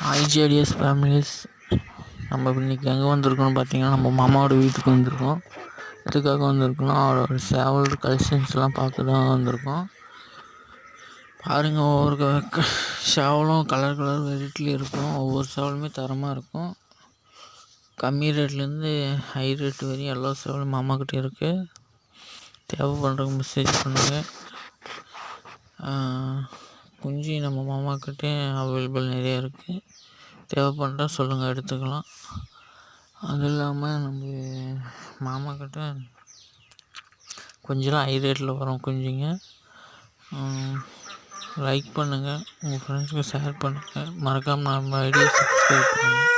ஐஜிஐடிஎஸ் families நம்ம இன்றைக்கி எங்கே வந்திருக்கோம்னு பார்த்தீங்கன்னா நம்ம மாமாவோட வீட்டுக்கு வந்திருக்கோம். எதுக்காக வந்திருக்கோம்னா அவரோட சேவல் கலெக்ஷன்ஸ்லாம் பார்க்க தான் வந்திருக்கோம். பாருங்கள், ஒவ்வொரு சேவலும் கலர் வெரைட்டியில் இருக்கும். ஒவ்வொரு சேவலுமே தரமாக இருக்கும். கம்மி ரேட்லேருந்து ஹை ரேட் வரையும் எல்லா சேவலும் மாமாக்கிட்ட இருக்குது. தேவைப்படுறவங்க மெசேஜ் பண்ணுங்கள். குஞ்சு நம்ம மாமாக்கிட்டே அவைலபிள் நிறையா இருக்குது. தேவைப்பட்டால் சொல்லுங்கள், எடுத்துக்கலாம். அதுவும் இல்லாமல் நம்ம மாமாக்கிட்ட கொஞ்சம் ஹை ரேட்டில் வரும் குஞ்சுங்க. லைக் பண்ணுங்கள், உங்கள் ஃப்ரெண்ட்ஸுக்கு ஷேர் பண்ணுங்கள். மறக்காமல் நம்ம ஐடியா சப்ஸ்கிரைப் பண்ணுங்கள்.